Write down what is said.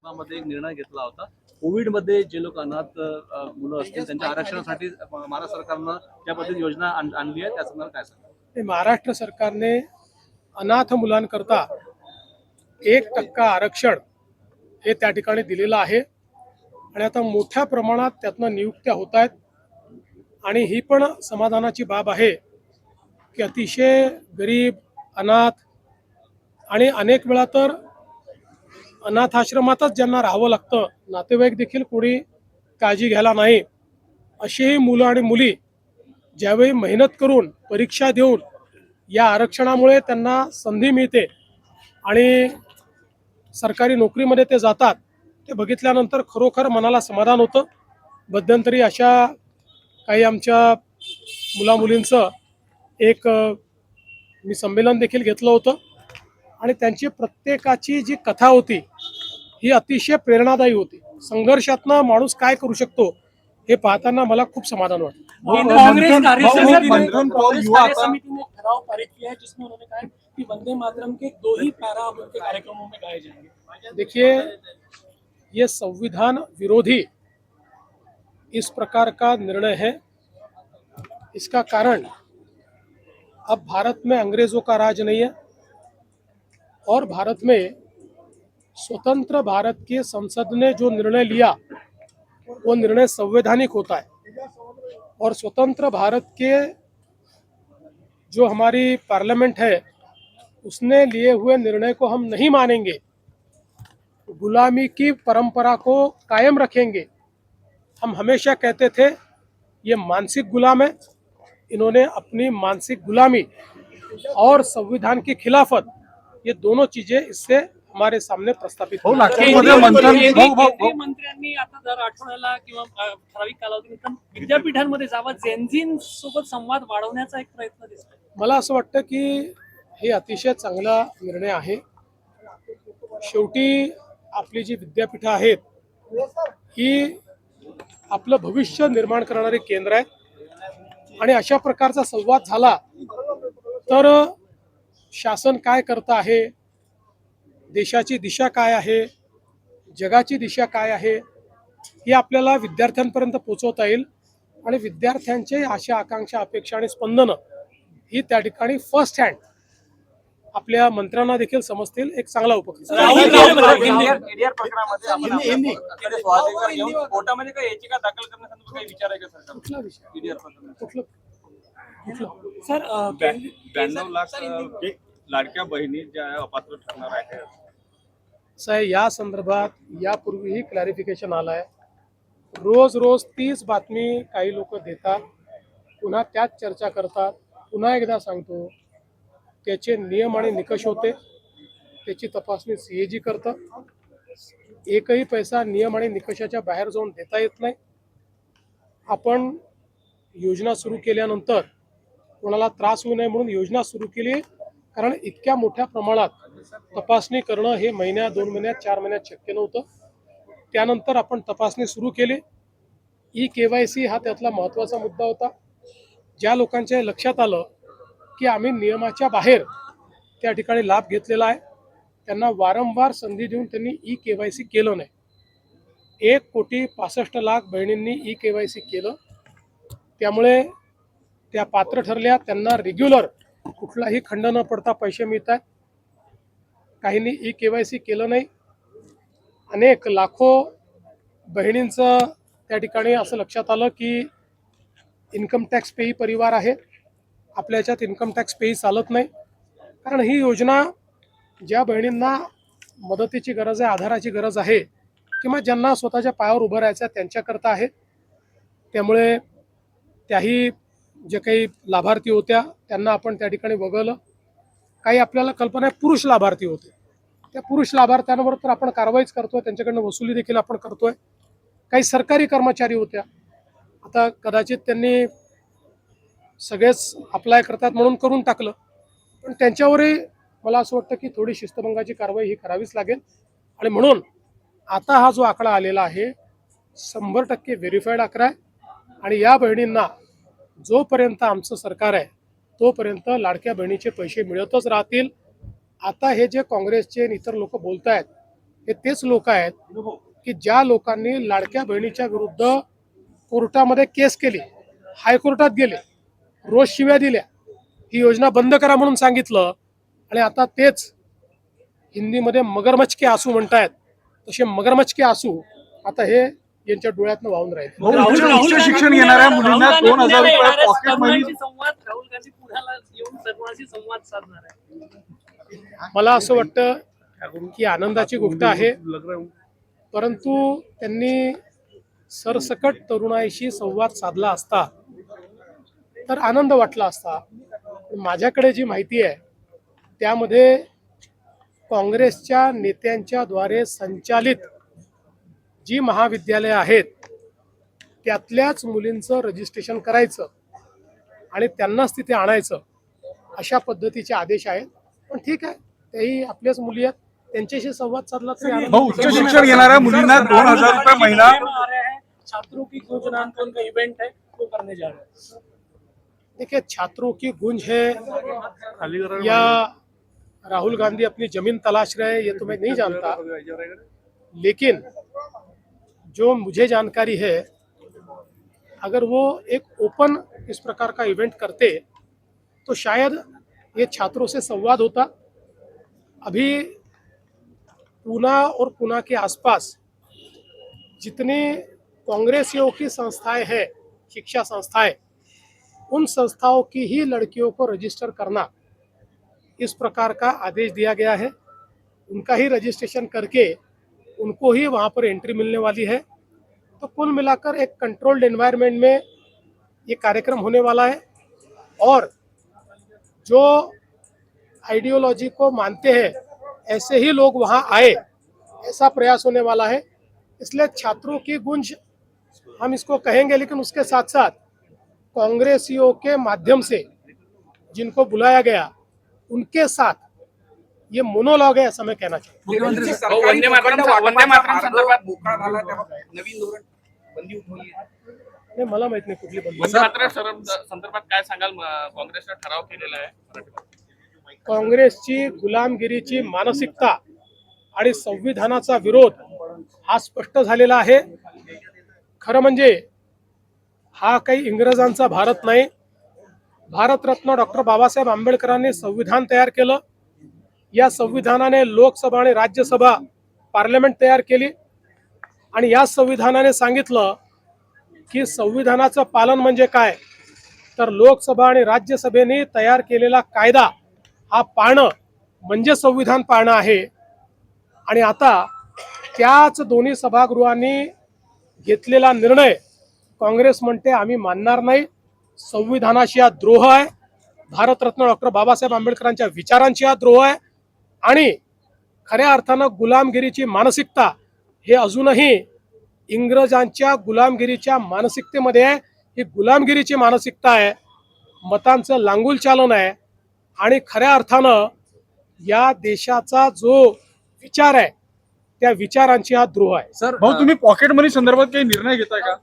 शासनामध्ये एक निर्णय घेतला होता. कोविडमध्ये जे लोक अनाथ मुलं असतील त्यांच्या आरक्षणासाठी महाराष्ट्र सरकारनं ज्या पद्धतीने योजना आणली आहे त्या संदर्भात काय सांगा? महाराष्ट्र सरकारने अनाथ मुलांकरता 1% आरक्षण हे त्या ठिकाणी दिलेलं आहे आणि आता मोठ्या प्रमाणात त्यातनं नियुक्त्या होत आहेत. आणि ही पण समाधानाची बाब आहे की अतिशय गरीब, अनाथ आणि अनेक वेळा तर अनाथाश्रमातच ज्यांना राहावं लागतं, नातेवाईक देखील कोणी काळजी घ्यायला नाही, अशीही मुलं आणि मुली ज्यावेळी मेहनत करून परीक्षा देऊन या आरक्षणामुळे त्यांना संधी मिळते आणि सरकारी नोकरीमध्ये ते जातात, ते बघितल्यानंतर खरोखर मनाला समाधान होतं. मध्यंतरी अशा काही आमच्या मुलामुलींचं एक मी संमेलन देखील घेतलं होतं आणि त्यांची प्रत्येकाची जी कथा होती ही अतिशय प्रेरणादायी होती. संघर्षातनं माणूस काय करू शकतो हे पाहताना मला खूप समाधान वाटतं. कांग्रेस कार्यसमिति ने ठराव पारित किया है जिसमें उन्होंने कहा है कि वंदे मातरम के 2 ही पैरा उनके कार्यक्रमों में गाए जाएंगे। देखिए, ये संविधान विरोधी इस प्रकार का निर्णय है। इसका कारण अब भारत में अंग्रेजों का राज नहीं है और भारत में स्वतंत्र भारत की संसद ने जो निर्णय लिया वो निर्णय संवैधानिक होता है और स्वतंत्र भारत के जो हमारी पार्लियामेंट है उसने लिए हुए निर्णय को हम नहीं मानेंगे, गुलामी की परंपरा को कायम रखेंगे। हम हमेशा कहते थे ये मानसिक गुलाम है, इन्होंने अपनी मानसिक गुलामी और संविधान की खिलाफत, ये दोनों चीजें इससे हमारे सामने प्रस्थापित केंद्रीय मंत्र्यांनी आता दर आठवड्याला किंवा ठराविक कालावधीनंतर विद्यापीठांमध्ये जावं, जेनझीन सोबत संवाद वाढवण्याचा एक प्रयत्न दिसतोय. मला असं वाटतं की हे अतिशय चांगला निर्णय आहे. शेवटी आपली जी विद्यापीठं आहेत ही आपलं भविष्य निर्माण करणारे केंद्र आहेत आणि अशा प्रकारचा संवाद झाला तर शासन काय करतं आहे, देशाची दिशा काय आहे, जगाची दिशा काय आहे हे आपल्याला विद्यार्थ्यांपर्यंत पोहोचवता येईल आणि विद्यार्थ्यांचे आशा, आकांक्षा, अपेक्षा आणि स्पंदनं ही त्या ठिकाणी फर्स्ट हँड आपल्या मंत्र्यांना देखील समजतील. एक चांगला उपक्रम. कुठला विषय? सर 92 लाख लाडक्या बहिणी ज्या अपात्र ठरणार आहेत, साहेब या संदर्भात यापूर्वीही क्लॅरिफिकेशन आलं आहे. रोज रोज तीच बातमी काही लोक देतात, पुन्हा त्याच चर्चा करतात. पुन्हा एकदा सांगतो, त्याचे नियम आणि निकष होते, त्याची तपासणी CAG करतं. एकही पैसा नियम आणि निकषाच्या बाहेर जाऊन देता येत नाही. आपण योजना सुरू केल्यानंतर कोणाला त्रास होऊ नये म्हणून योजना सुरू केली, कारण इतक्या मोठ्या प्रमाणात तपासणी करणं हे महिन्यात, 2 महिन्यात, 4 महिन्यात शक्य नव्हतं. त्यानंतर आपण तपासणी सुरू केली. EKYC हा त्यातला महत्त्वाचा मुद्दा होता. ज्या लोकांच्या लक्षात आलं की आम्ही नियमाच्या बाहेर त्या ठिकाणी लाभ घेतलेला आहे, त्यांना वारंवार संधी देऊन त्यांनी EKYC केलं नाही. 1,65,00,000 बहिणींनी EKYC केलं, त्यामुळे त्या पात्र ठरल्या. त्यांना रेग्युलर कुठलाही खंड न पडता पैसे मिळत आहेत. काहींनी EKYC केलं नाही. अनेक लाखो बहिणींचं त्या ठिकाणी असं लक्षात आलं की इन्कम टॅक्स पेई परिवार आहे, आपल्या याच्यात इन्कम टॅक्स पेई चालत नाही. कारण ही योजना ज्या बहिणींना मदतीची गरज आहे, आधाराची गरज आहे, किंवा ज्यांना स्वतःच्या पायावर उभं राहायचं आहे त्यांच्याकरता आहे. त्यामुळे त्याही जे काही लाभार्थी होत्या त्यांना आपण त्या ठिकाणी वगळलं. काही आपल्याला कल्पना आहे पुरुष लाभार्थी होते, त्या पुरुष लाभार्थ्यांवर तर आपण कारवाईच करतोय, त्यांच्याकडनं वसुली देखील आपण करतोय. काही सरकारी कर्मचारी होत्या, आता कदाचित त्यांनी सगळेच अप्लाय करतात म्हणून करून टाकलं, पण त्यांच्यावरही मला असं वाटतं की थोडी शिस्तभंगाची कारवाई ही करावीच लागेल. आणि म्हणून आता हा जो आकडा आलेला आहे 100% व्हेरीफाईड आकडा आहे आणि या बहिणींना जोपर्यंत आमचं सरकार आहे तोपर्यंत लाडक्या बहिणीचे पैसे मिळतच राहतील. आता हे जे काँग्रेसचे इतर लोक बोलत आहेत हे तेच लोक आहेत की ज्या लोकांनी लाडक्या बहिणीच्या विरुद्ध कोर्टामध्ये केस केली, हायकोर्टात गेले, रोज शिव्या दिल्या, ही योजना बंद करा म्हणून सांगितलं, आणि आता तेच हिंदीमध्ये मगरमच्छ के आंसू म्हणतायत, तसे मगरमच्छ के आंसू आता हे यांच्या डोळ्यातनं वाहून राहिले. उच्च शिक्षण घेणाऱ्या मुलींना 2000 रुपये पॉकेट मनी. राहुल गांधी पुण्याला येऊन तरुणांशी संवाद साधणार आहे. मला असं वाटतं की आनंदाची गोष्ट आहे, परंतु त्यांनी सरसकट तरुणाईशी संवाद साधला असता तर आनंद वाटला असता. माझ्याकडे जी माहिती आहे त्यामध्ये काँग्रेसच्या नेत्यांच्या द्वारे संचालित जी महाविद्यालय आहेत त्यातल्याच मुलींचं रजिस्ट्रेशन करायचं आणि त्यांनाच तिथे आणायचं, अशा पद्धतीचे आदेश आहेत. पण ठीक आहे, तेही आपल्याच मुली आहेत, त्यांच्याशी संवाद साधला तरी आनंद. उच्च शिक्षण घेणाऱ्या मुलींना 2000 रुपये महिना. आ रहा है छात्रों की गूंज नाम का उनका इवेंट है, वो करने जा रहे हैं. देखिए, छात्रों की गूंज है या राहुल गांधी अपनी जमीन तलाश रहे हैं, ये तो मैं नहीं जानता, लेकिन जो मुझे जानकारी है अगर वो एक ओपन इस प्रकार का इवेंट करते तो शायद ये छात्रों से संवाद होता. अभी पूना और पूना के आसपास जितनी कांग्रेसियों की संस्थाएं हैं, शिक्षा संस्थाएं, उन संस्थाओं की ही लड़कियों को रजिस्टर करना, इस प्रकार का आदेश दिया गया है. उनका ही रजिस्ट्रेशन करके उनको ही वहाँ पर एंट्री मिलने वाली है. तो कुल मिलाकर एक कंट्रोल्ड एनवायरनमेंट में ये कार्यक्रम होने वाला है, और जो आइडियोलॉजी को मानते हैं ऐसे ही लोग वहाँ आए, ऐसा प्रयास होने वाला है. इसलिए छात्रों की गूंज हम इसको कहेंगे, लेकिन उसके साथ साथ कांग्रेसियों के माध्यम से जिनको बुलाया गया उनके साथ ये मोनोलॉग है, ऐसा मैं कहना चाहूँ. मुख्यमंत्री वंदे मातरम संदर्भात मोकळा झाला तेव्हा नवीन धोरण बंदी उठवली आहे. नाही, मला माहित नाही कुठली बंदी. वंदे मातरम संदर्भात काय सांगाल? काँग्रेसने ठराव केलेला आहे. काँग्रेसची गुलामगिरीची मानसिकता आणि संविधानाचा विरोध हा स्पष्ट झालेला आहे. खरं म्हणजे हा काही इंग्रजांचा भारत नाही. भारतरत्न डॉक्टर बाबासाहेब आंबेडकरांनी संविधान तयार केलं. या संविधानाने लोकसभा आणि राज्यसभा पार्लमेंट तयार केली, आणि या संविधानाने सांगितलं की संविधानाचं पालन म्हणजे काय, तर लोकसभा आणि राज्यसभेने तयार केलेला कायदा हा पाळणं म्हणजे संविधान पाळणं आहे. आणि आता त्याच दोन्ही सभागृहांनी घेतलेला निर्णय काँग्रेस म्हणते आम्ही मानणार नाही. संविधानाशी हा द्रोह आहे, भारतरत्न डॉक्टर बाबासाहेब आंबेडकरांच्या विचारांची हा द्रोह आहे, आणि खऱ्या अर्थानं गुलामगिरीची मानसिकता हे अजूनही इंग्रजांच्या गुलामगिरीच्या मानसिकतेमध्ये आहे. ही गुलामगिरीची मानसिकता आहे, मतांचं लांगुल चालन आहे, आणि खऱ्या अर्थानं या देशाचा जो विचार आहे त्या विचारांची हा द्रोह आहे. भाऊ, तुम्ही पॉकेट मनी संदर्भात काही निर्णय घेताय का?